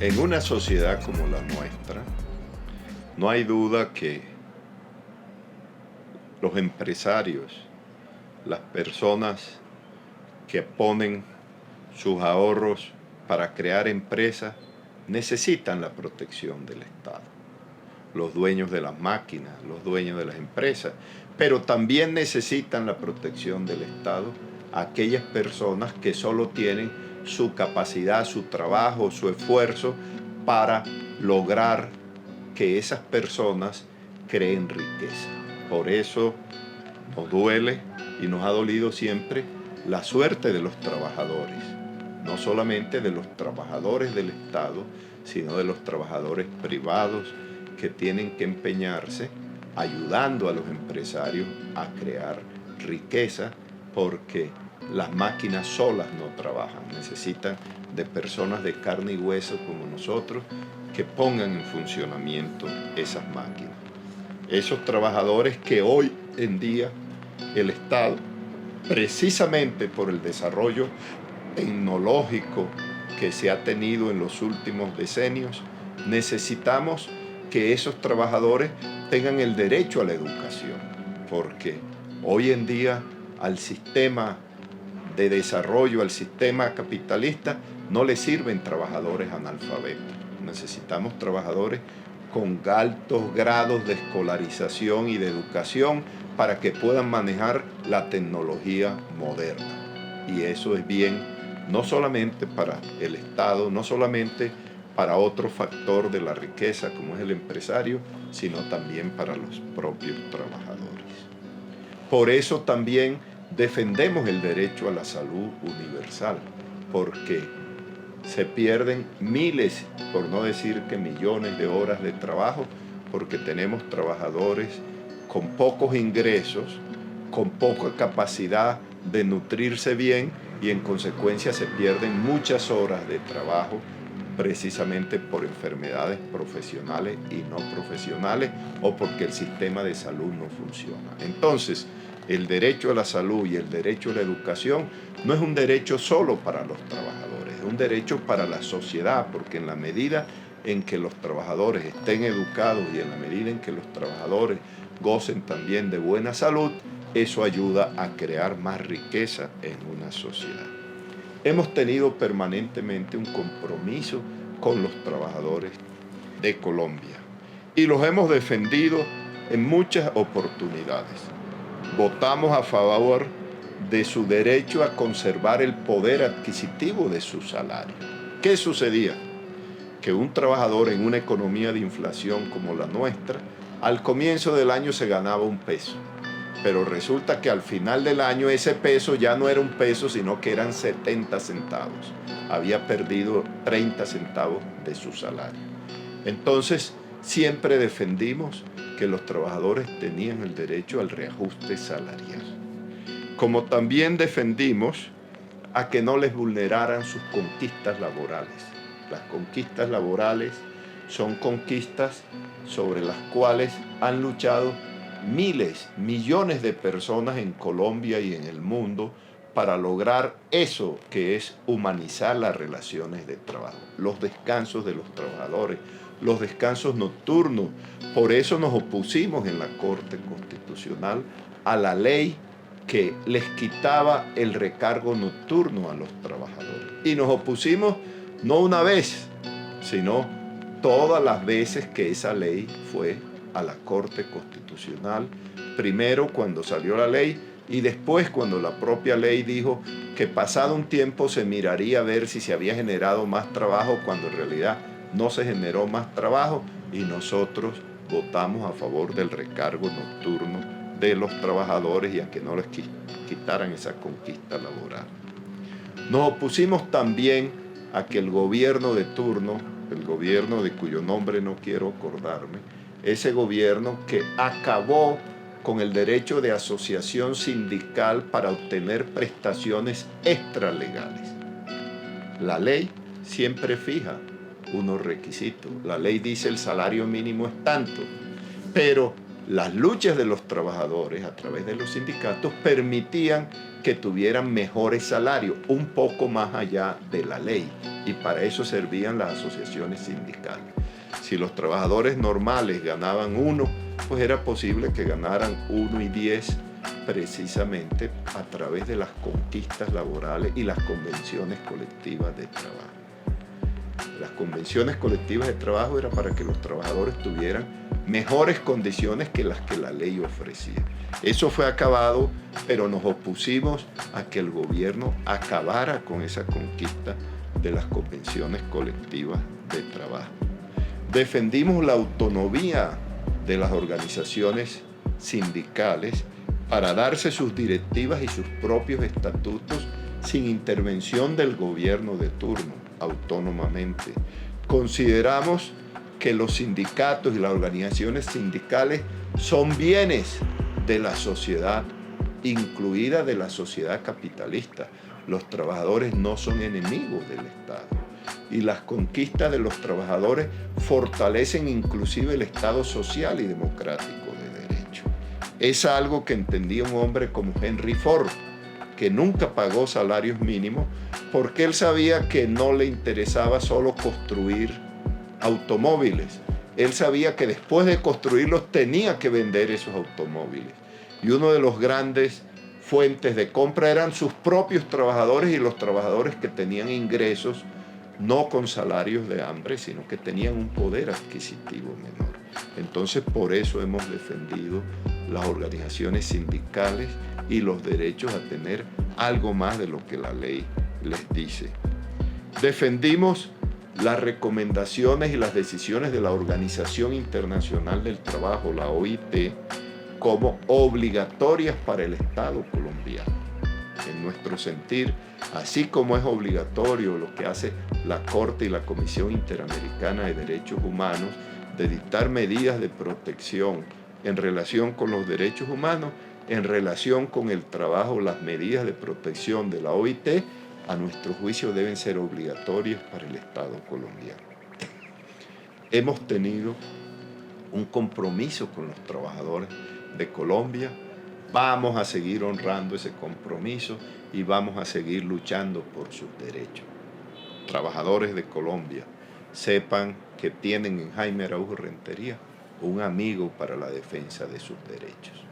En una sociedad como la nuestra, no hay duda que los empresarios, las personas que ponen sus ahorros para crear empresas, necesitan la protección del Estado. Los dueños de las máquinas, los dueños de las empresas, pero también necesitan la protección del Estado aquellas personas que solo tienen su capacidad, su trabajo, su esfuerzo para lograr que esas personas creen riqueza. Por eso nos duele y nos ha dolido siempre la suerte de los trabajadores, no solamente de los trabajadores del Estado, sino de los trabajadores privados que tienen que empeñarse ayudando a los empresarios a crear riqueza, porque las máquinas solas no trabajan, necesitan de personas de carne y hueso como nosotros que pongan en funcionamiento esas máquinas. Esos trabajadores que hoy en día el Estado, precisamente por el desarrollo tecnológico que se ha tenido en los últimos decenios, necesitamos que esos trabajadores tengan el derecho a la educación, porque hoy en día al sistema de desarrollo, al sistema capitalista, no le sirven trabajadores analfabetos. Necesitamos trabajadores con altos grados de escolarización y de educación para que puedan manejar la tecnología moderna. Y eso es bien no solamente para el Estado, no solamente para otro factor de la riqueza como es el empresario, sino también para los propios trabajadores. Por eso también defendemos el derecho a la salud universal, porque se pierden miles, por no decir que millones de horas de trabajo, porque tenemos trabajadores con pocos ingresos, con poca capacidad de nutrirse bien y en consecuencia se pierden muchas horas de trabajo precisamente por enfermedades profesionales y no profesionales o porque el sistema de salud no funciona. Entonces, el derecho a la salud y el derecho a la educación no es un derecho solo para los trabajadores, es un derecho para la sociedad, porque en la medida en que los trabajadores estén educados y en la medida en que los trabajadores gocen también de buena salud, eso ayuda a crear más riqueza en una sociedad. Hemos tenido permanentemente un compromiso con los trabajadores de Colombia y los hemos defendido en muchas oportunidades. Votamos a favor de su derecho a conservar el poder adquisitivo de su salario. ¿Qué sucedía? Que un trabajador en una economía de inflación como la nuestra, al comienzo del año se ganaba un peso, pero resulta que al final del año ese peso ya no era un peso, sino que eran 70 centavos. Había perdido 30 centavos de su salario. Entonces, siempre defendimos que los trabajadores tenían el derecho al reajuste salarial. Como también defendimos a que no les vulneraran sus conquistas laborales. Las conquistas laborales son conquistas sobre las cuales han luchado miles, millones de personas en Colombia y en el mundo para lograr eso que es humanizar las relaciones de trabajo, los descansos de los trabajadores, los descansos nocturnos. Por eso nos opusimos en la Corte Constitucional a la ley que les quitaba el recargo nocturno a los trabajadores. Y nos opusimos no una vez, sino todas las veces que esa ley fue a la Corte Constitucional, primero cuando salió la ley y después cuando la propia ley dijo que pasado un tiempo se miraría a ver si se había generado más trabajo, cuando en realidad no se generó más trabajo, y nosotros votamos a favor del recargo nocturno de los trabajadores y a que no les quitaran esa conquista laboral. Nos opusimos también a que el gobierno de turno, el gobierno de cuyo nombre no quiero acordarme, ese gobierno que acabó con el derecho de asociación sindical para obtener prestaciones extralegales. La ley siempre fija unos requisitos. La ley dice el salario mínimo es tanto, pero Las luchas de los trabajadores a través de los sindicatos permitían que tuvieran mejores salarios, un poco más allá de la ley, y para eso servían las asociaciones sindicales. Si los trabajadores normales ganaban 1, pues era posible que ganaran 1,10 precisamente a través de las conquistas laborales y las convenciones colectivas de trabajo. Las convenciones colectivas de trabajo era para que los trabajadores tuvieran mejores condiciones que las que la ley ofrecía. Eso fue acabado, pero nos opusimos a que el gobierno acabara con esa conquista de las convenciones colectivas de trabajo. Defendimos la autonomía de las organizaciones sindicales para darse sus directivas y sus propios estatutos sin intervención del gobierno de turno, autónomamente. Consideramos que los sindicatos y las organizaciones sindicales son bienes de la sociedad, incluida de la sociedad capitalista. Los trabajadores no son enemigos del Estado. Y las conquistas de los trabajadores fortalecen inclusive el Estado social y democrático de derecho. Es algo que entendía un hombre como Henry Ford, que nunca pagó salarios mínimos porque él sabía que no le interesaba solo construir automóviles. Él sabía que después de construirlos tenía que vender esos automóviles. Y uno de los grandes fuentes de compra eran sus propios trabajadores y los trabajadores que tenían ingresos no con salarios de hambre, sino que tenían un poder adquisitivo menor. Entonces, por eso hemos defendido las organizaciones sindicales y los derechos a tener algo más de lo que la ley les dice. Defendimos las recomendaciones y las decisiones de la Organización Internacional del Trabajo, la OIT, como obligatorias para el Estado colombiano. En nuestro sentir, así como es obligatorio lo que hace la Corte y la Comisión Interamericana de Derechos Humanos de dictar medidas de protección en relación con los derechos humanos, en relación con el trabajo, las medidas de protección de la OIT, a nuestro juicio deben ser obligatorias para el Estado colombiano. Hemos tenido un compromiso con los trabajadores de Colombia. Vamos a seguir honrando ese compromiso y vamos a seguir luchando por sus derechos. Trabajadores de Colombia, sepan que tienen en Jaime Araújo Rentería un amigo para la defensa de sus derechos.